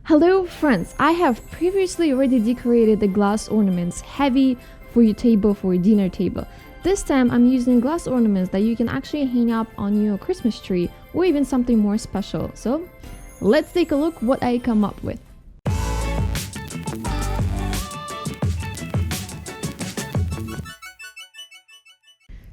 Hello friends, I have previously already decorated the glass ornaments heavy for your table, for your dinner table. This time I'm using glass ornaments that you can actually hang up on your Christmas tree or even something more special. So let's take a look what I come up with.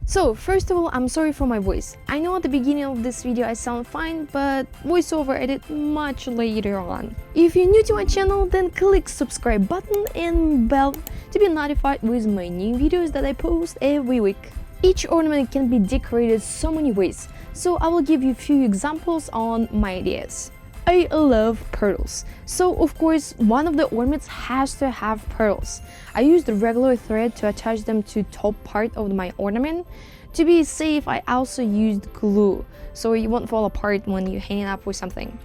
So first of all, I'm sorry for my voice. I know at the beginning of this video I sound fine, but voiceover edit much later on. If you're new to my channel, then click subscribe button and bell to be notified with my new videos that I post every week. Each ornament can be decorated so many ways, so I will give you a few examples on my ideas. I love pearls, so of course one of the ornaments has to have pearls. I used the regular thread to attach them to top part of my ornament. To be safe, I also used glue, so it won't fall apart when you hang it up with something.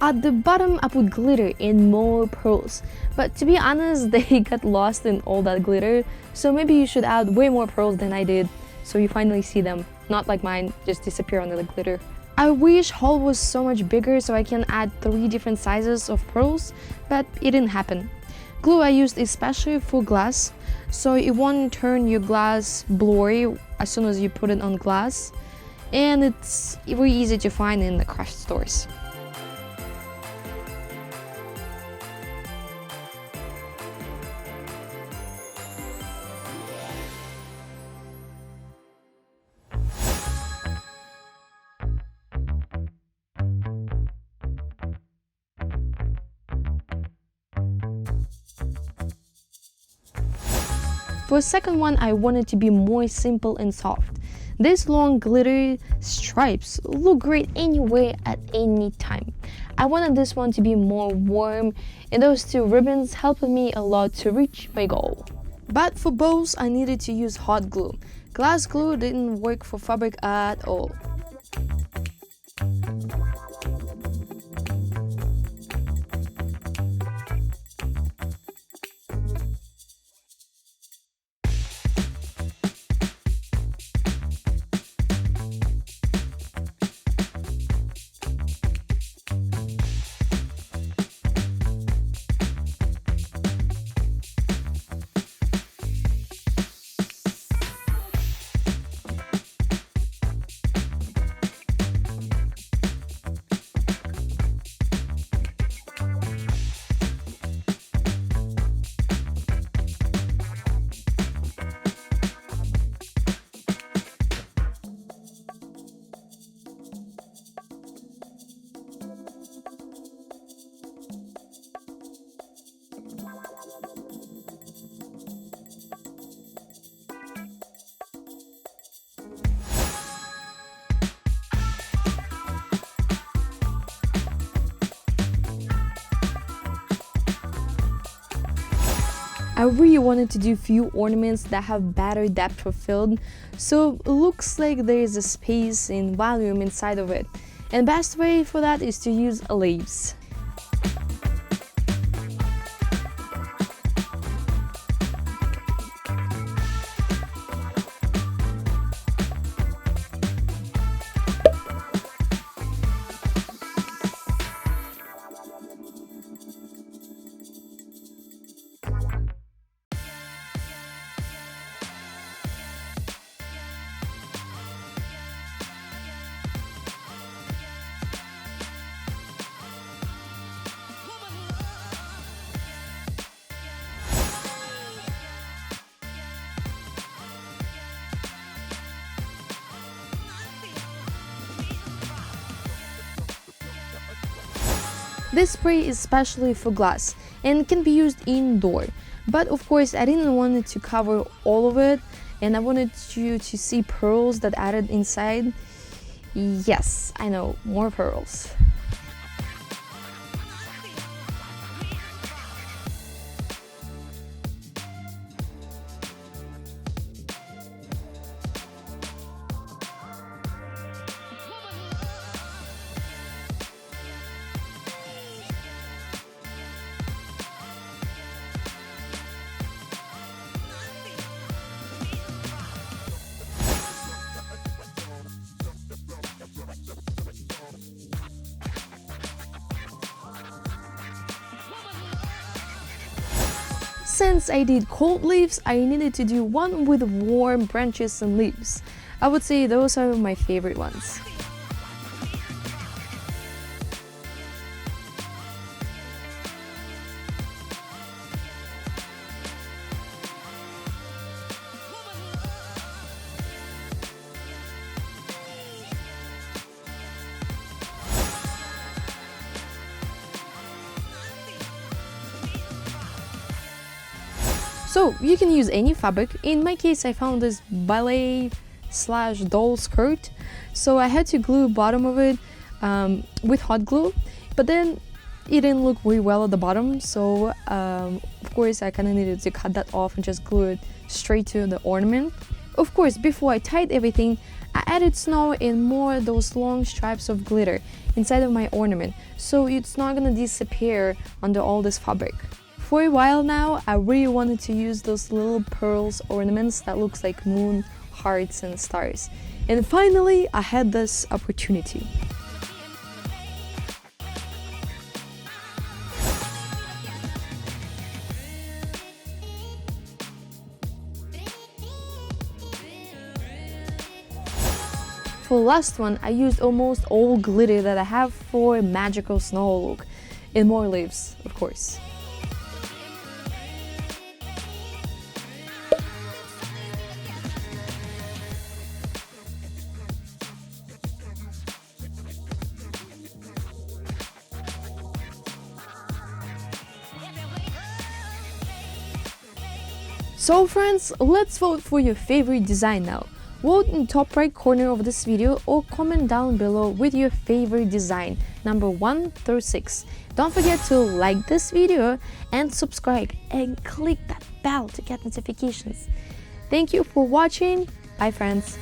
At the bottom I put glitter and more pearls, but to be honest they got lost in all that glitter, so maybe you should add way more pearls than I did so you finally see them, not like mine just disappear under the glitter. I wish haul was so much bigger so I can add 3 different sizes of pearls, but it didn't happen. Glue I used especially for glass, so it won't turn your glass blurry as soon as you put it on glass, and it's very easy to find in the craft stores. For the second one, I wanted to be more simple and soft. These long glitter stripes look great anywhere at any time. I wanted this one to be more warm, and those 2 ribbons helped me a lot to reach my goal. But for bows, I needed to use hot glue. Glass glue didn't work for fabric at all. I really wanted to do few ornaments that have better depth of field, so it looks like there is a space and volume inside of it. And best way for that is to use leaves. This spray is specially for glass and can be used indoor, But of course I didn't want it to cover all of it, and I wanted you to see pearls that added inside. Yes, I know, more pearls. Since I did cold leaves, I needed to do one with warm branches and leaves. I would say those are my favorite ones. So you can use any fabric. In my case, I found this ballet slash doll skirt, so I had to glue bottom of it with hot glue, but then it didn't look very well at the bottom, so of course I kind of needed to cut that off and just glue it straight to the ornament. Of course, before I tied everything, I added snow and more those long stripes of glitter inside of my ornament, so it's not gonna disappear under all this fabric. For a while now, I really wanted to use those little pearls ornaments that looks like moon, hearts and stars. And finally, I had this opportunity. For last one, I used almost all glitter that I have for a magical snow look, and more leaves, of course. So friends, let's vote for your favorite design now. Vote in top right corner of this video or comment down below with your favorite design, number 1 through 6. Don't forget to like this video and subscribe and click that bell to get notifications. Thank you for watching. Bye friends.